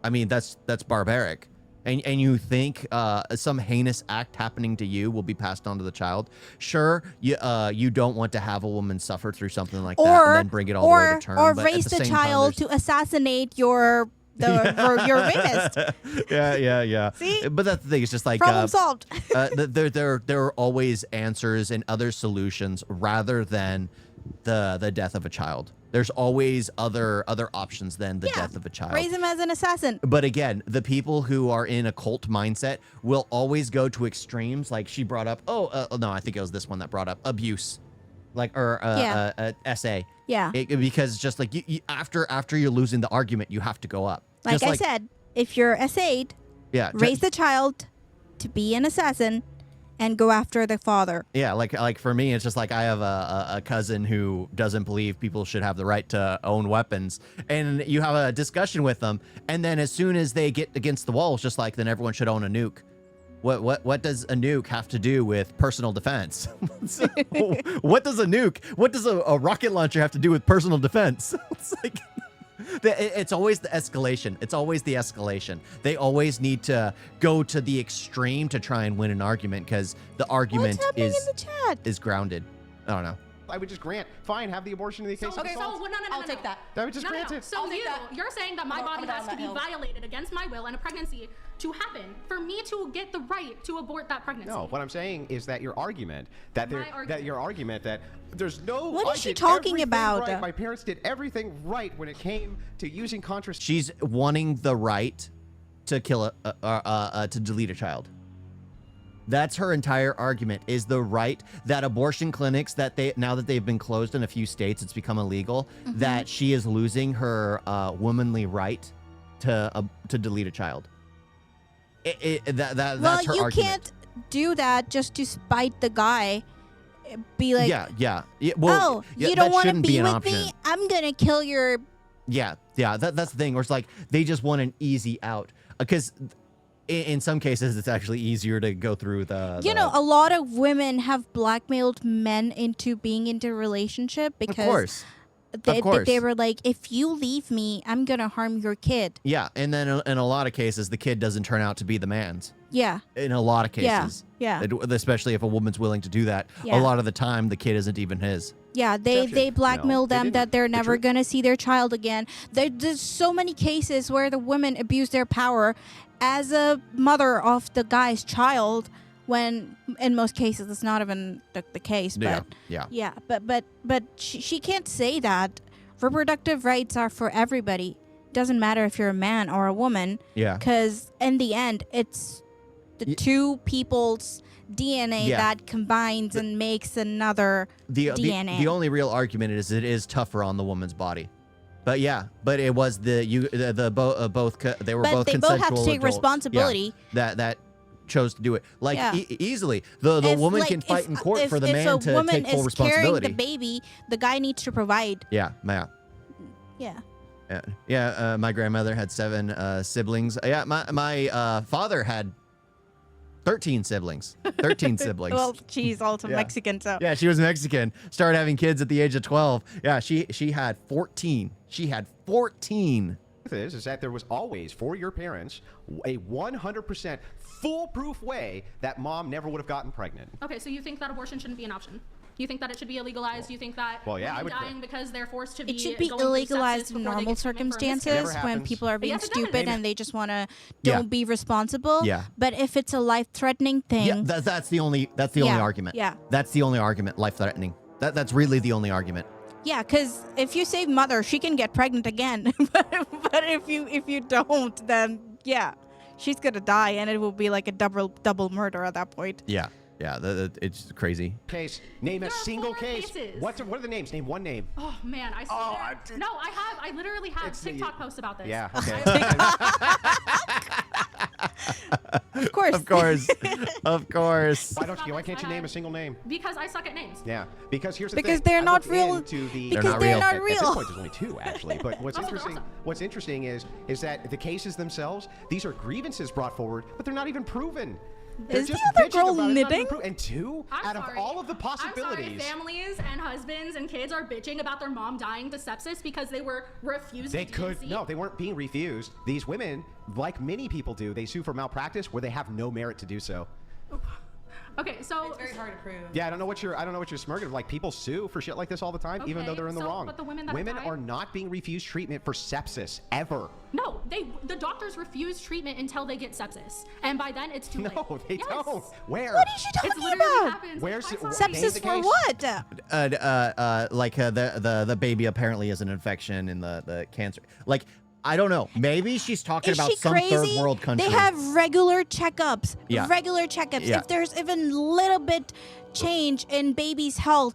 I mean, that's barbaric. And you think some heinous act happening to you will be passed on to the child? Sure, you don't want to have a woman suffer through something like that and then bring it all the way to term. or but at raise the the same time, child there's- to assassinate your rapist. yeah. See? But that's the thing. It's just like Problem solved. there are always answers and other solutions rather than the death of a child. There's always other options than the death of a child. Raise him as an assassin. But again, the people who are in a cult mindset will always go to extremes. Like she brought up, no, I think it was this one that brought up abuse, SA. Yeah. Because it's just like you after you're losing the argument, you have to go up. Like Just I said, if you're essayed, yeah, raise the child to be an assassin and go after the father. Yeah, like for me, it's just like I have a cousin who doesn't believe people should have the right to own weapons, and you have a discussion with them, and then as soon as they get against the wall, it's just like then everyone should own a nuke. What does a nuke have to do with personal defense? What does a rocket launcher have to do with personal defense? It's like It's always the escalation. It's always the escalation. They always need to go to the extreme to try and win an argument because the argument What's happening in the chat? is grounded. I don't know. I would just grant, fine, have the abortion in the case of okay, assault. So, well, no. I'll take that. I would just No, grant it. So I'll take that. you're saying that my I'm body down has to that be hill. violated against my will and a pregnancy to happen for me to get the right to abort that pregnancy. No, what I'm saying is that your argument that there's no. What I is she did talking everything about? Right. My parents did everything right when it came to using contraception. She's wanting the right to kill to delete a child. That's her entire argument, is the right that abortion clinics now that they've been closed in a few states, it's become illegal, that she is losing her womanly right to delete a child. That's Well, her you argument. can't do that just to spite the guy. Be like, Yeah. Well, oh, you don't want to shouldn't be an with option. me? I'm gonna kill your. Yeah. That's the thing. Where it's like they just want an easy out because in some cases it's actually easier to go through the. You know, a lot of women have blackmailed men into being into a relationship because of course. they were like, if you leave me, I'm gonna harm your kid. Yeah, and then in a lot of cases, the kid doesn't turn out to be the man's. Yeah. In a lot of cases. Yeah. Especially if a woman's willing to do that. Yeah. A lot of the time, the kid isn't even his. Yeah, they blackmail them that they're never going to see their child again. There's so many cases where the women abuse their power as a mother of the guy's child when in most cases it's not even the case. But Yeah. but she can't say that. Reproductive rights are for everybody. Doesn't matter if you're a man or a woman. Yeah. Because in the end, it's the two people's DNA that combines and makes another DNA. The only real argument is it is tougher on the woman's body. But it was they were both both consensual have to take adults, responsibility. that chose to do it like Yeah. easily. The If, woman like, can fight if- in court if- for the if man a to woman take full is responsibility. carrying the baby, the guy needs to provide. Yeah. My grandmother had 7 siblings. My father had 13 siblings. 13 siblings. Well, she's also Yeah. Mexican, so. Yeah, she was Mexican. Started having kids at the age of 12. Yeah, she had 14. She had 14. Is that there was always for your parents a 100% foolproof way that mom never would have gotten pregnant. Okay, so you think that abortion shouldn't be an option? You think that it should be illegalized? You think that Well, yeah, I women would- dying because they're forced to be It should be going through sepsis illegalized in before they normal get treatment for a circumstances Never miscarriage? when happens. people are being Yes, it does. stupid and they just want to Yeah. don't be responsible. Yeah. But if it's a life-threatening thing, Yeah, that's the only Yeah, argument. yeah. That's the only argument, life-threatening. That's really the only argument. yeah, because if you save mother, she can get pregnant again. but if you don't, then yeah, she's gonna die, and it will be like a double murder at that point. Yeah. It's crazy. Case. Name a There are single 4 case. cases. What are the names? Name one name. Oh man, I swear. No, I literally have It's the- TikTok posts about this. Yeah. Okay. Of course. Of course. Of course. Why can't you name a single name? Because I suck at names. Yeah, because here's the Because thing. they're I not looked real- into the- because not they're real. not At real. this point, there's only 2 actually. But what's Oh, they're interesting? awesome. What's interesting is that the cases themselves, these are grievances brought forward, but they're not even proven. They're Is the just other bitching girl about it, not even knitting? pro- And 2 I'm out sorry. of all of the I'm sorry, possibilities. families and husbands and kids are bitching about their mom dying to sepsis because they were refused They to could DNC. no, they weren't being refused. These women, like many people do, they sue for malpractice where they have no merit to do so. Okay, so It's very hard to prove. Yeah, I don't know what you're smirking. Like people sue for shit like this all the time, even Okay, though they're in the so- wrong. but the women that women died- are not being refused treatment for sepsis ever. no, the doctors refuse treatment until they get sepsis, and by then it's too late. No, they Yes. don't. Where? What is she It's talking literally about? happens. Where's I'm it- sorry. Name Sepsis the for case. what? The baby apparently is an infection in the cancer. Like, I don't know. Maybe she's talking Is about she some crazy? third world country. They have regular checkups. Yeah. Regular checkups. Yeah. If there's even little bit change in baby's health,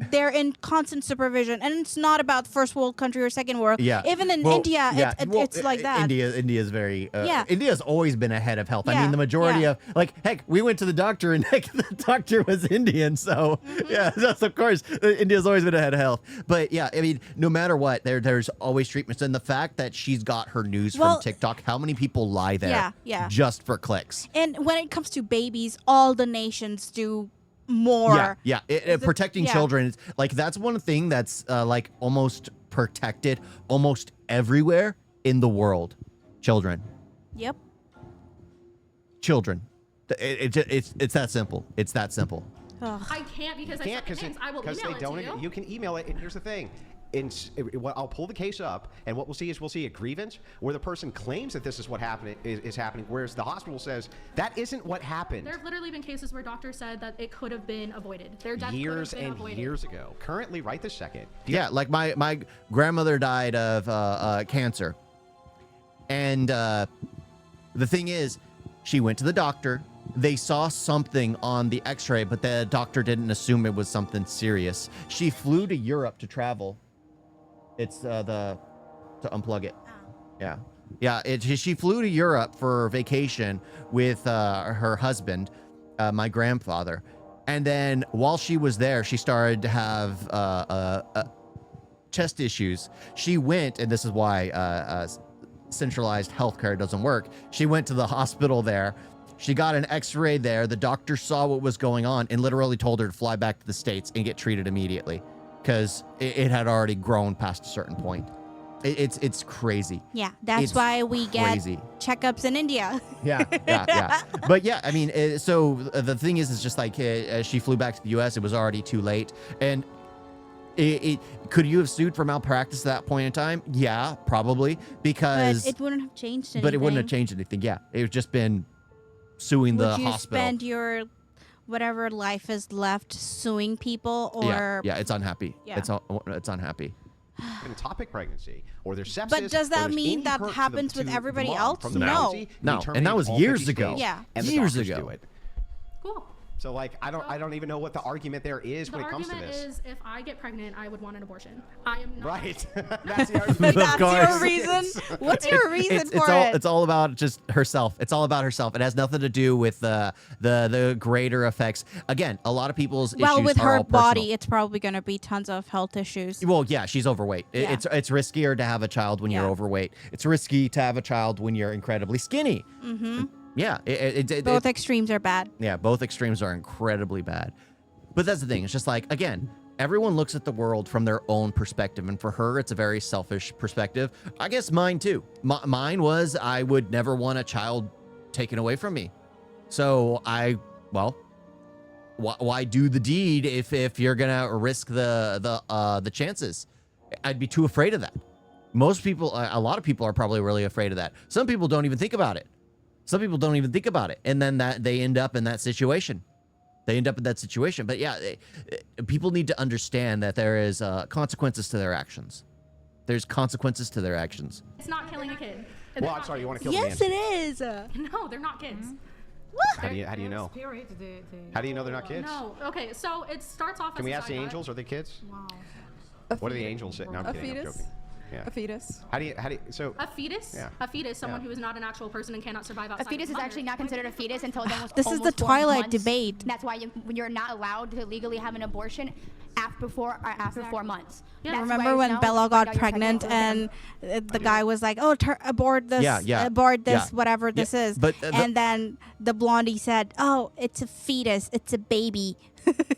they're in constant supervision, and it's not about first world country or second world. Yeah. Even in Well, India, yeah. it's like that. India's very. Yeah. India's always been ahead of health. I Yeah, mean, the majority yeah. of heck, we went to the doctor and heck, the doctor was Indian. So Mm-hmm. yeah, that's of course India's always been ahead of health. But yeah, I mean, no matter what, there's always treatments, and the fact that she's got her news Well, from TikTok, how many people lie there? Yeah. Just for clicks. And when it comes to babies, all the nations do more. Yeah. Protecting yeah. children is like that's one thing that's like almost protected almost everywhere in the world. Children. Yep. Children. It's that simple. It's that simple. Ugh. I can't because I Can't suck at names. I will because email they it don't. to you. You can email it, and here's the thing. I'll pull the case up, and what we'll see is a grievance where the person claims that this is what happened is happening, whereas the hospital says that isn't what happened. There have literally been cases where doctors said that it could have been avoided. Their death Years could have and been avoided. years ago. Currently, right this second. Yeah, like my grandmother died of cancer. And the thing is, she went to the doctor. They saw something on the x-ray, but the doctor didn't assume it was something serious. She flew to Europe to travel. It's to unplug it. Yeah. Yeah, she flew to Europe for vacation with her husband, my grandfather. And then while she was there, she started to have chest issues. She went, and this is why centralized healthcare doesn't work. She went to the hospital there. She got an x-ray there. The doctor saw what was going on and literally told her to fly back to the States and get treated immediately because it had already grown past a certain point. It's crazy. Yeah, that's It's why we crazy. get checkups in India. Yeah. But yeah, I mean, so the thing is, it's just like as she flew back to the U.S., it was already too late. And could you have sued for malpractice at that point in time? Yeah, probably, because But it wouldn't have changed anything. but it wouldn't have changed anything. Yeah, it would just been suing the Would you hospital. spend your whatever life is left suing people or yeah, it's unhappy. Yeah. It's unhappy. An ectopic pregnancy, or there's sepsis. But does or that there's mean any that hurt to happens the, with to the everybody mom else? from the No. pregnancy, you No, and terminate that was all years 50 ago. states, Yeah. and the Years doctors ago. do it. Cool. So like, I don't even know what the argument there is The when it comes to argument this. is if I get pregnant, I would want an abortion. I am not. Right. That's the argument. That's course. your reason? What's your reason It's for all it? it's all about just herself. It's all about herself. It has nothing to do with the greater effects. Again, a lot of people's Well, issues with are her all body, personal. it's probably going to be tons of health issues. Well, yeah, she's overweight. Yeah. It's riskier to have a child when you're Yeah. overweight. It's risky to have a child when you're incredibly skinny. Mm-hmm. Yeah, Both extremes are bad. yeah, both extremes are incredibly bad. But that's the thing. It's just like, again, everyone looks at the world from their own perspective. And for her, it's a very selfish perspective. I guess mine too. Mine was I would never want a child taken away from me. So why do the deed if you're going to risk the chances? I'd be too afraid of that. Most people, a lot of people are probably really afraid of that. Some people don't even think about it. And then they end up in that situation. But yeah, people need to understand that there is consequences to their actions. There's consequences to their actions. It's not killing a kid. Well, I'm sorry. You want to kill Yes, the it man? is. No, they're not kids. How do you know? How do you know they're not kids? No. Okay, so it starts off as Can we a ask the side note. angels? Are they kids? Wow. What are the angels? No, I'm A kidding. I'm fetus? joking. Yeah. A fetus. How do you so? A fetus? Yeah. A fetus, someone Yeah. who is not an actual person and cannot survive A outside. fetus of is the actually mother. not considered a fetus until it's almost This is the almost 4 Twilight months. debate. That's why when you're not allowed to legally have an abortion after 4 months. Yeah. That's Remember why when now Bella you find got out you're pregnant and the guy was like, "Oh, abort this, Yeah. abort this, Yeah. whatever this Yeah, is." but, and then the blondie said, "Oh, it's a fetus. It's a baby."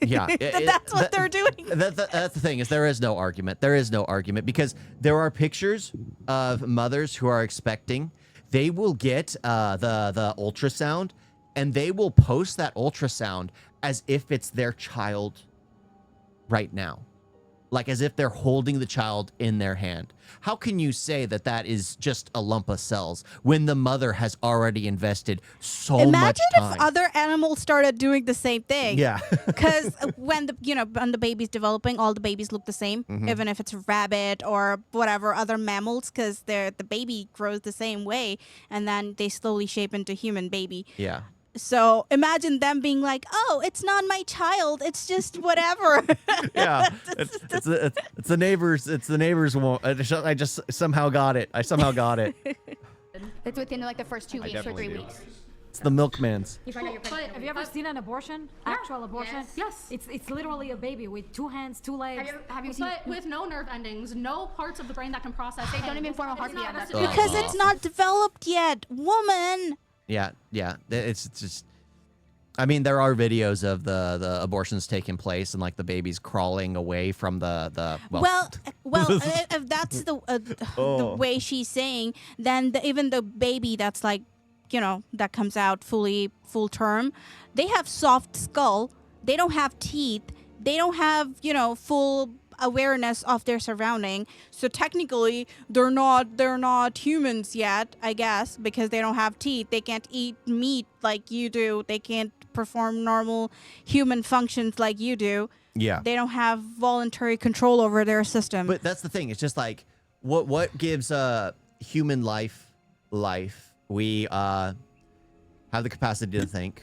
Yeah, That's what they're doing. That's the thing is there is no argument. There is no argument because there are pictures of mothers who are expecting. They will get the ultrasound, and they will post that ultrasound as if it's their child right now, like as if they're holding the child in their hand. How can you say that that is just a lump of cells when the mother has already invested so much Imagine time? if other animals started doing the same thing. Yeah. Because when the baby's developing, all the babies look the same, Mm-hmm. even if it's a rabbit or whatever other mammals, because the baby grows the same way, and then they slowly shape into human baby. Yeah. So imagine them being like, "Oh, it's not my child. It's just whatever." Yeah, it's the neighbors. It's the neighbors. I just somehow got it. It's within like the first 2 weeks or definitely 3 do. weeks. It's the milkmans. You find out you're pregnant. Have you ever seen an abortion? Actual abortion? Yes. It's literally a baby with 2 hands, 2 legs. Have you seen? But with no nerve endings, no parts of the brain that can process. They don't pain. even form a It's heartbeat not yet. a- Because it's not developed yet, woman. Yeah. It's just. I mean, there are videos of the abortions taking place and like the babies crawling away from the Well, Well, if that's the way she's saying, then even the baby that's like, that comes out full term, they have soft skull. They don't have teeth. They don't have, full awareness of their surrounding. So technically, they're not humans yet, I guess, because they don't have teeth. They can't eat meat like you do. They can't perform normal human functions like you do. Yeah. They don't have voluntary control over their system. But that's the thing. It's just like what gives human life life. We have the capacity to think.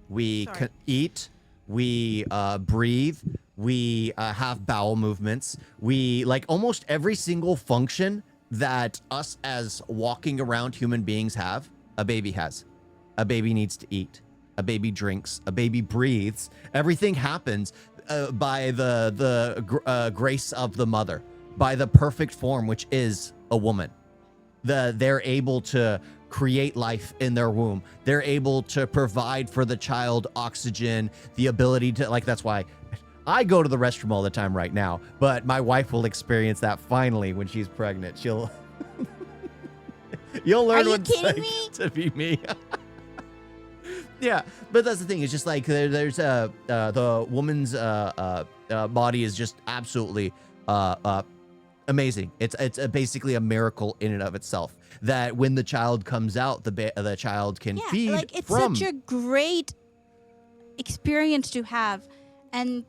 We eat. We breathe. We have bowel movements. We like almost every single function that us as walking around human beings have. A baby has. A baby needs to eat. A baby drinks. A baby breathes. Everything happens by the grace of the mother, by the perfect form, which is a woman. They're able to create life in their womb. They're able to provide for the child oxygen, the ability to, like, that's why I go to the restroom all the time right now, but my wife will experience that finally when she's pregnant. You'll learn what it's like to be me. Yeah, but that's the thing. It's just like there's the woman's body is just absolutely amazing. It's basically a miracle in and of itself. That when the child comes out, the child can feed like it's from. such a great experience to have, and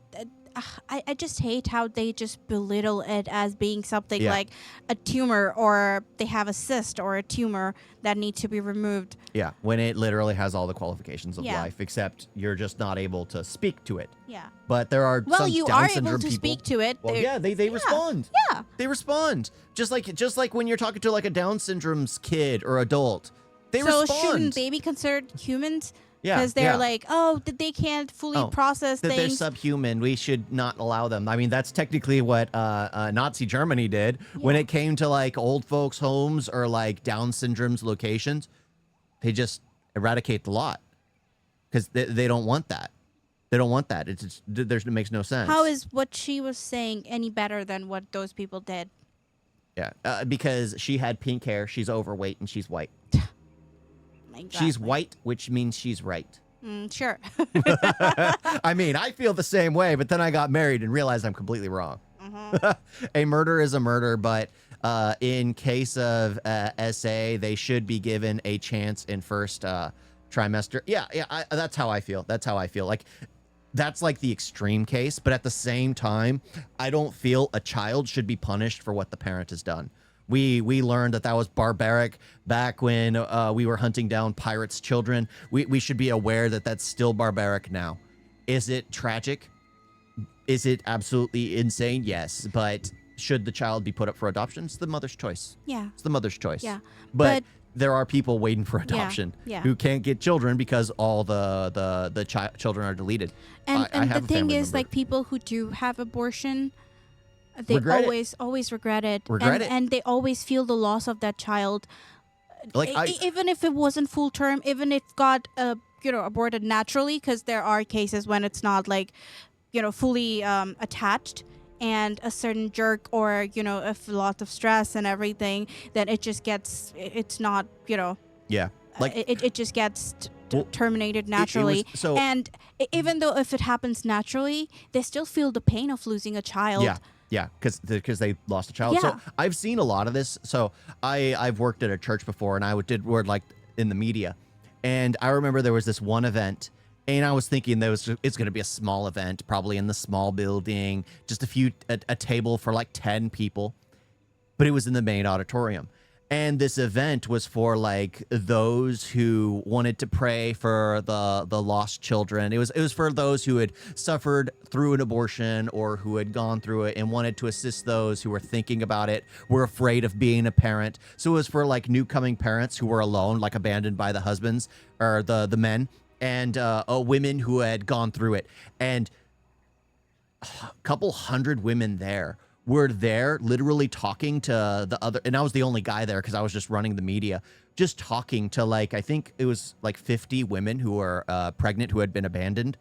I just hate how they just belittle it as being something like a tumor, or they have a cyst or a tumor that needs to be removed. Yeah, when it literally has all the qualifications of life, except you're just not able to speak to it. Yeah. But there are Well, some you Down are syndrome able to people. speak to it. Well, yeah, they respond. Yeah. They respond. Just like when you're talking to like a Down syndrome's kid or adult. They So respond. shouldn't they be considered humans? Yeah, Because they're yeah. like, they can't fully process that they're things. subhuman. We should not allow them. I mean, that's technically what Nazi Germany did when it came to like old folks' homes or like Down syndrome's locations. They just eradicate the lot because they don't want that. They don't want that. It makes no sense. How is what she was saying any better than what those people did? Yeah, because she had pink hair, she's overweight, and she's white. She's white, which means she's right. Sure. I mean, I feel the same way, but then I got married and realized I'm completely wrong. A murder is a murder, but in case of SA, they should be given a chance in first trimester. Yeah, that's how I feel. That's how I feel. Like, that's like the extreme case, but at the same time, I don't feel a child should be punished for what the parent has done. We learned that was barbaric back when we were hunting down pirates' children. We should be aware that that's still barbaric now. Is it tragic? Is it absolutely insane? Yes. But should the child be put up for adoption? It's the mother's choice. Yeah. It's the mother's choice. Yeah. But there are people waiting for adoption who can't get children because all the children are deleted. And I have the a thing family is, member. like, people who do have abortion, they Regret it. always regret it. Regret it. And they always feel the loss of that child. Like Even if it wasn't full term, even if got aborted naturally, because there are cases when it's not like fully attached, and a certain jerk or if a lot of stress and everything, then it just gets, it's not yeah, like it just gets terminated naturally. And even though if it happens naturally, they still feel the pain of losing a child. Yeah, because they lost a child. Yeah. So I've seen a lot of this. So I've worked at a church before, and I did work like in the media, and I remember there was this one event, and I was thinking it's going to be a small event, probably in the small building, just a table for like 10 people, but it was in the main auditorium. And this event was for like those who wanted to pray for the lost children. It was for those who had suffered through an abortion or who had gone through it and wanted to assist those who were thinking about it, were afraid of being a parent. So it was for like newcoming parents who were alone, like abandoned by the husbands or the men, and women who had gone through it. And a couple hundred women there were there literally talking to the other, and I was the only guy there because I was just running the media, just talking to like, I think it was like 50 women who were pregnant who had been abandoned.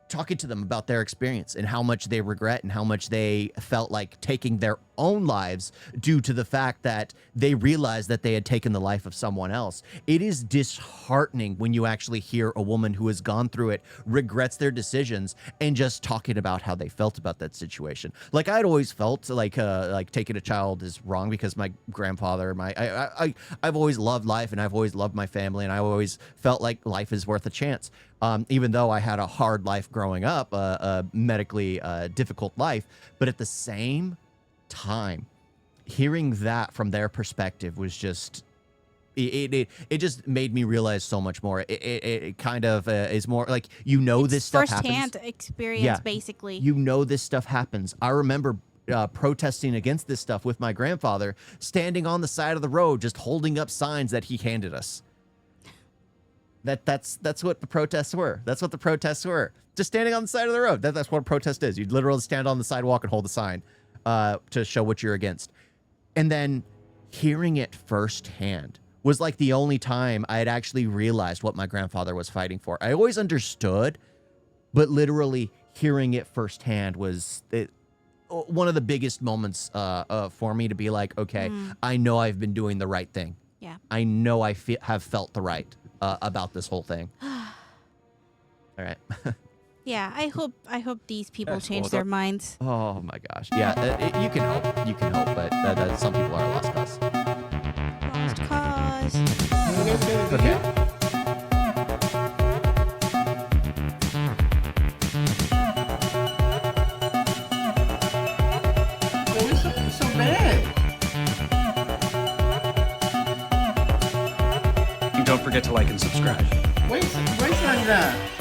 talking to them about their experience and how much they regret and how much they felt like taking their own lives due to the fact that they realized that they had taken the life of someone else. It is disheartening when you actually hear a woman who has gone through it, regrets their decisions, and just talking about how they felt about that situation. Like, I'd always felt like taking a child is wrong because my grandfather, I've always loved life and I've always loved my family, and I always felt like life is worth a chance. Even though I had a hard life growing up, a medically difficult life, but at the same time, hearing that from their perspective was just, it just made me realize so much more. It kind of is more like, this stuff happens. Firsthand experience, basically. This stuff happens. I remember protesting against this stuff with my grandfather, standing on the side of the road, just holding up signs that he handed us. That's what the protests were. That's what the protests were. Just standing on the side of the road. That's what a protest is. You literally stand on the sidewalk and hold a sign to show what you're against. And then hearing it firsthand was like the only time I had actually realized what my grandfather was fighting for. I always understood, but literally hearing it firsthand was one of the biggest moments for me to be like, okay, I know I've been doing the right thing. Yeah. I know I have felt the right about this whole thing. All right. Yeah, I hope these people change their minds. Oh my gosh. Yeah, you can hope. You can hope, but some people are lost cause. Lost cause. Okay. So bad. And don't forget to like and subscribe. Wait, wait on that.